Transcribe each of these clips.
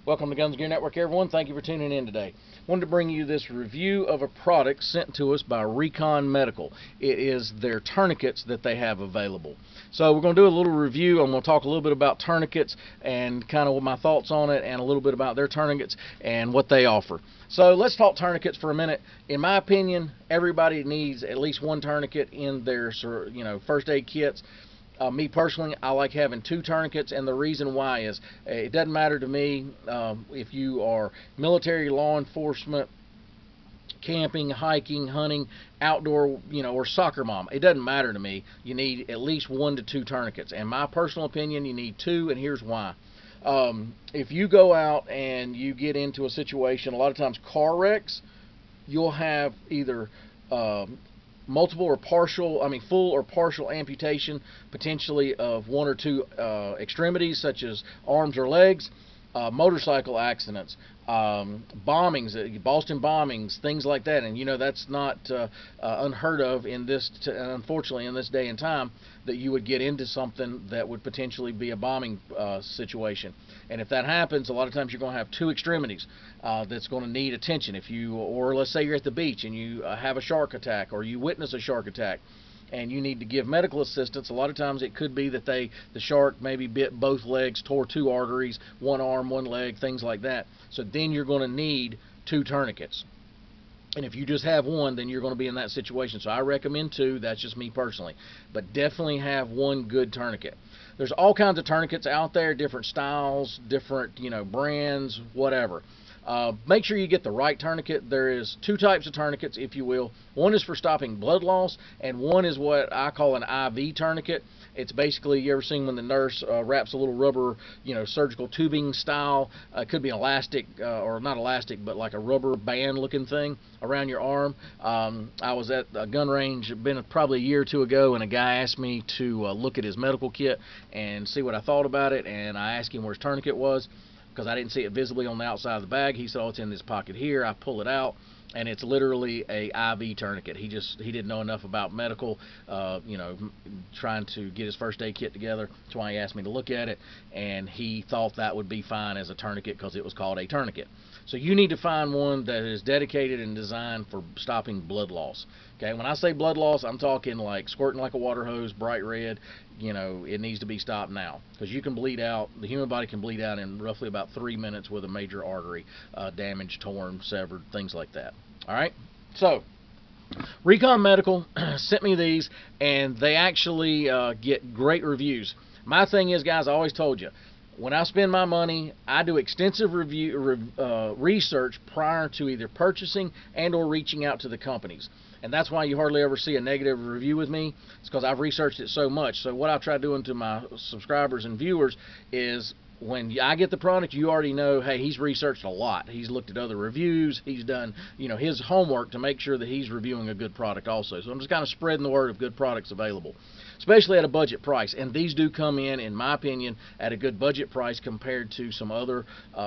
Welcome to Guns Gear Network, everyone. Thank you for tuning in today. Wanted to bring you this review of a product sent to us by Recon Medical. It is their tourniquets that they have available. So we're going to do a little review. I'm going to talk a little bit about tourniquets and kind of what my thoughts on it, and a little bit about their tourniquets and what they offer. So let's talk tourniquets for a minute. In my opinion, everybody needs at least one tourniquet in their first aid kits. Me personally, I like having two tourniquets, and the reason why is it doesn't matter to me if you are military, law enforcement, camping, hiking, hunting, outdoor, or soccer mom. It doesn't matter to me. You need at least 1 to 2 tourniquets. In my personal opinion, you need 2, and here's why. If you go out and you get into a situation, a lot of times car wrecks, you'll have either multiple or partial, full or partial amputation, potentially of 1 or 2 extremities, such as arms or legs, motorcycle accidents, bombings, Boston bombings, things like that. And that's not unheard of in this, unfortunately, in this day and time, that you would get into something that would potentially be a bombing situation. And if that happens, a lot of times you're going to have 2 extremities that's going to need attention. Or let's say you're at the beach and you have a shark attack, or you witness a shark attack, and you need to give medical assistance. A lot of times it could be that the shark maybe bit both legs, tore 2 arteries, 1 arm, 1 leg, things like that. So then you're going to need 2 tourniquets. And if you just have 1, then you're going to be in that situation. So I recommend 2. That's just me personally. But definitely have 1 good tourniquet. There's all kinds of tourniquets out there, different styles, different brands, whatever. Make sure you get the right tourniquet. There is 2 types of tourniquets, if you will. One is for stopping blood loss, and one is what I call an IV tourniquet. It's basically, you ever seen when the nurse wraps a little rubber, surgical tubing style, it could be an elastic, or not elastic, but like a rubber band looking thing around your arm. I was at a gun range, been probably a year or 2 ago, and a guy asked me to look at his medical kit and see what I thought about it, and I asked him where his tourniquet was, because I didn't see it visibly on the outside of the bag. He said, "Oh, it's in this pocket here." I pull it out, and it's literally a IV tourniquet. He didn't know enough about medical, trying to get his first aid kit together. That's why he asked me to look at it, and he thought that would be fine as a tourniquet because it was called a tourniquet. So you need to find one that is dedicated and designed for stopping blood loss. Okay, when I say blood loss, I'm talking like squirting like a water hose, bright red. It needs to be stopped now, because you can bleed out. The human body can bleed out in roughly about 3 minutes with a major artery damaged, torn, severed, things like that. All right, so Recon Medical sent me these, and they actually get great reviews. My thing is, guys, I always told you, when I spend my money, I do extensive research prior to either purchasing and or reaching out to the companies. And that's why you hardly ever see a negative review with me. It's because I've researched it so much. So what I try doing to my subscribers and viewers is, when I get the product, you already know, hey, he's researched a lot. He's looked at other reviews. He's done, his homework to make sure that he's reviewing a good product also. So I'm just kind of spreading the word of good products available, especially at a budget price. And these do come in my opinion, at a good budget price compared to some other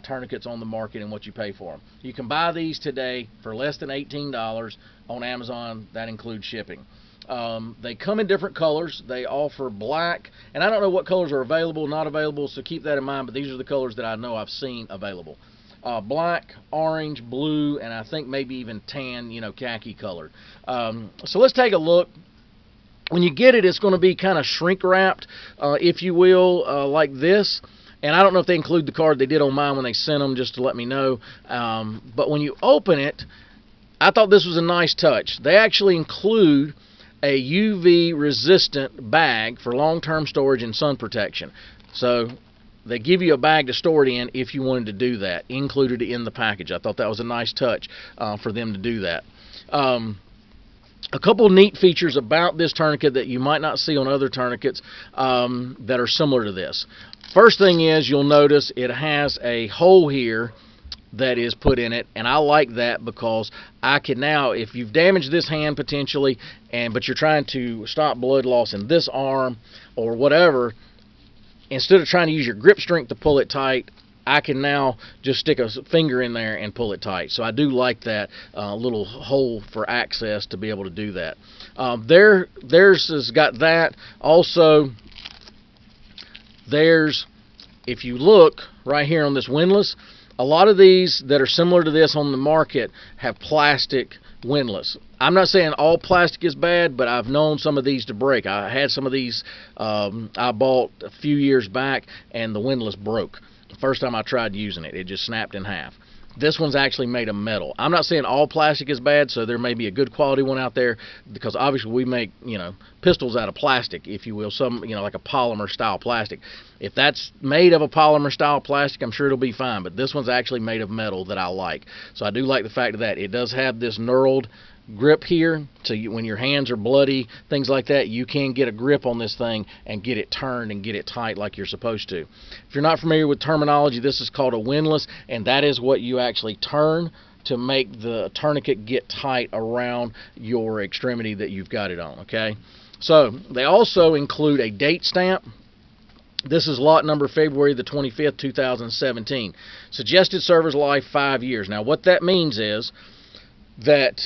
tourniquets on the market and what you pay for them. You can buy these today for less than $18 on Amazon. That includes shipping. They come in different colors. They offer black, and I don't know what colors are available, not available, so keep that in mind, but these are the colors that I know I've seen available. Black, orange, blue, and I think maybe even tan, khaki colored. So let's take a look. When you get it, it's going to be kind of shrink wrapped, if you will, like this. And I don't know if they include the card. They did on mine when they sent them, just to let me know. But when you open it, I thought this was a nice touch. They actually include a UV resistant bag for long-term storage and sun protection. So they give you a bag to store it in if you wanted to do that, included in the package. I thought that was a nice touch for them to do that. A couple neat features about this tourniquet that you might not see on other tourniquets that are similar to this. First thing is, you'll notice it has a hole here that is put in it, and I like that because I can now, if you've damaged this hand potentially, but you're trying to stop blood loss in this arm or whatever, instead of trying to use your grip strength to pull it tight, I can now just stick a finger in there and pull it tight. So I do like that little hole for access to be able to do that. Theirs has got that. Also, if you look right here on this Windlass, A lot of these that are similar to this on the market have plastic windlass. I'm not saying all plastic is bad, but I've known some of these to break. I had some of these I bought a few years back, and the windlass broke. The first time I tried using it, it just snapped in half. This one's actually made of metal. I'm not saying all plastic is bad, so there may be a good quality one out there, because obviously we make, pistols out of plastic, if you will, some, like a polymer style plastic. If that's made of a polymer style plastic, I'm sure it'll be fine, but this one's actually made of metal that I like. So I do like the fact that it does have this knurled grip here, so when your hands are bloody, things like that, you can get a grip on this thing and get it turned and get it tight like you're supposed to. If you're not familiar with terminology, this is called a windlass, and that is what you actually turn to make the tourniquet get tight around your extremity that you've got it on. Okay, so they also include a date stamp. This is lot number February the 25th, 2017. Suggested service life 5 years. Now what that means is that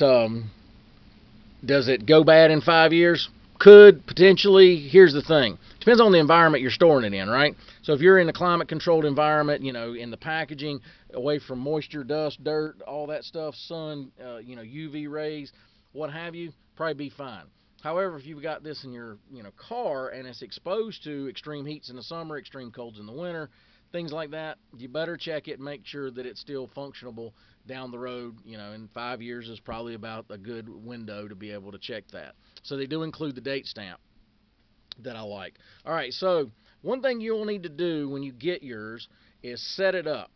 does it go bad in 5 years? Could, potentially. Here's the thing. Depends on the environment you're storing it in, right? So if you're in a climate controlled environment, in the packaging, away from moisture, dust, dirt, all that stuff, sun, UV rays, what have you, probably be fine. However, if you've got this in your car and it's exposed to extreme heats in the summer, extreme colds in the winter, things like that, you better check it and make sure that it's still functionable down the road. In 5 years is probably about a good window to be able to check that. So they do include the date stamp that I like. All right, so one thing you'll need to do when you get yours is set it up.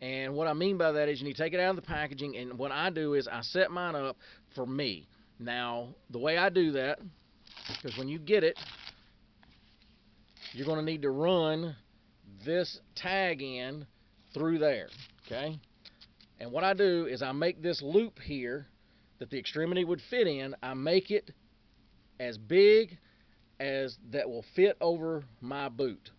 And what I mean by that is you need to take it out of the packaging, and what I do is I set mine up for me. Now, the way I do that, because when you get it, you're going to need to run this tag in through there, okay? And what I do is I make this loop here that the extremity would fit in. I make it as big as that will fit over my boot.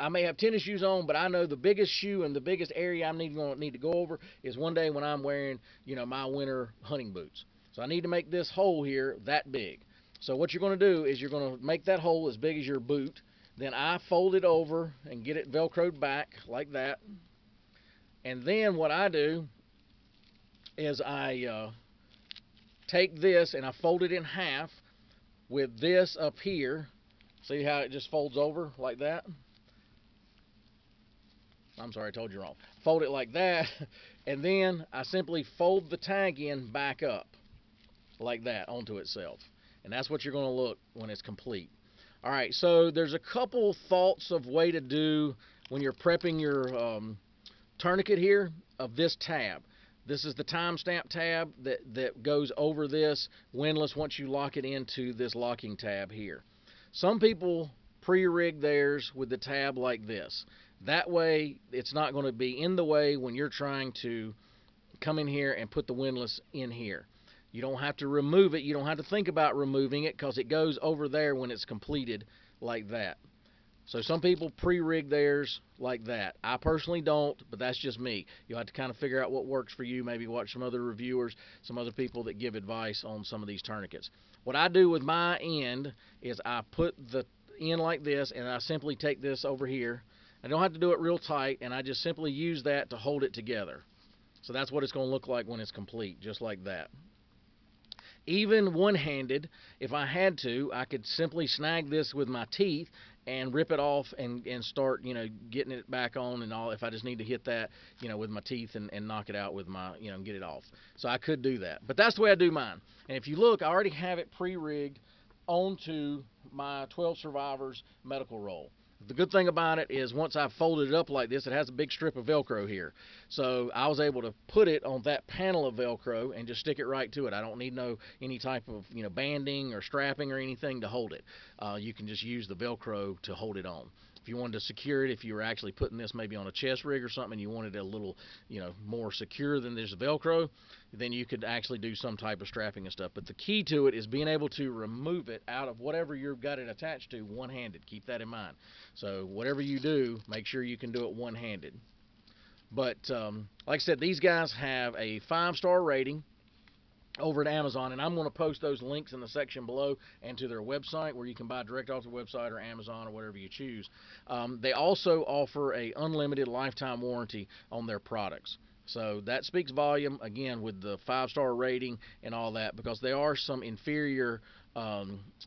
I may have tennis shoes on, but I know the biggest shoe and the biggest area I'm going to need to go over is one day when I'm wearing, my winter hunting boots. So I need to make this hole here that big. So what you're going to do is you're going to make that hole as big as your boot. Then I fold it over and get it velcroed back like that. And then what I do is I take this and I fold it in half with this up here. See how it just folds over like that? I'm sorry, I told you wrong. Fold it like that, and then I simply fold the tag in back up like that onto itself. And that's what you're going to look when it's complete. All right, so there's a couple thoughts of way to do when you're prepping your tourniquet here of this tab. This is the timestamp tab that goes over this windlass once you lock it into this locking tab here. Some people pre-rig theirs with the tab like this. That way it's not going to be in the way when you're trying to come in here and put the windlass in here. You don't have to remove it. You don't have to think about removing it because it goes over there when it's completed like that. So some people pre-rig theirs like that. I personally don't, but that's just me. You'll have to kind of figure out what works for you. Maybe watch some other reviewers, some other people that give advice on some of these tourniquets. What I do with my end is I put the end like this, and I simply take this over here. I don't have to do it real tight, and I just simply use that to hold it together. So that's what it's going to look like when it's complete, just like that. Even one-handed, if I had to, I could simply snag this with my teeth and rip it off and start, getting it back on and all, if I just need to hit that, with my teeth and knock it out with my, and get it off. So I could do that. But that's the way I do mine. And if you look, I already have it pre-rigged onto my 12 Survivors medical roll. The good thing about it is once I've folded it up like this, it has a big strip of Velcro here. So I was able to put it on that panel of Velcro and just stick it right to it. I don't need any type of banding or strapping or anything to hold it. You can just use the Velcro to hold it on. If you wanted to secure it, if you were actually putting this maybe on a chest rig or something and you wanted it a little more secure than this Velcro, then you could actually do some type of strapping and stuff. But the key to it is being able to remove it out of whatever you've got it attached to one-handed. Keep that in mind. So whatever you do, make sure you can do it one-handed. But like I said, these guys have a 5-star rating. over at Amazon, and I'm going to post those links in the section below and to their website where you can buy direct off the website or Amazon or whatever you choose. They also offer a unlimited lifetime warranty on their products. So that speaks volume, again, with the 5-star rating and all that, because there are some inferior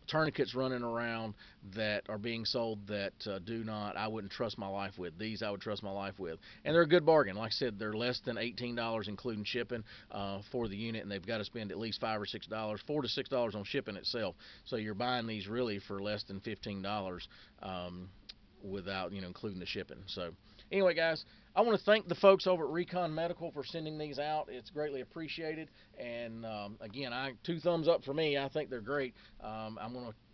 tourniquets running around that are being sold that I wouldn't trust my life with. These I would trust my life with. And they're a good bargain. Like I said, they're less than $18 including shipping for the unit, and they've got to spend at least $5 or $6, $4 to $6 on shipping itself. So you're buying these really for less than $15. Without including the shipping. So anyway, guys, I want to thank the folks over at Recon Medical for sending these out. It's greatly appreciated, and again, 2 thumbs up for me. I think they're great. I'm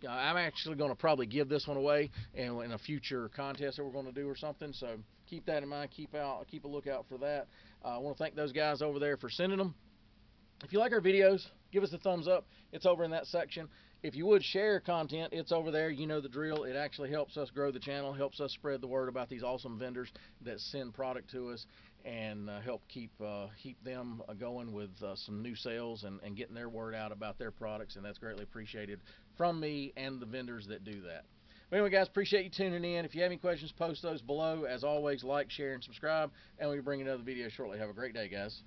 actually going to probably give this one away in a future contest that we're going to do or something, so keep that in mind. Keep a lookout for that. I want to thank those guys over there for sending them. If you like our videos, give us a thumbs up. It's over in that section. If you would share content, it's over there. You know the drill. It actually helps us grow the channel, helps us spread the word about these awesome vendors that send product to us, and help keep them going with some new sales and getting their word out about their products, and that's greatly appreciated from me and the vendors that do that. But anyway, guys, appreciate you tuning in. If you have any questions, post those below. As always, like, share, and subscribe, and we'll bring another video shortly. Have a great day, guys.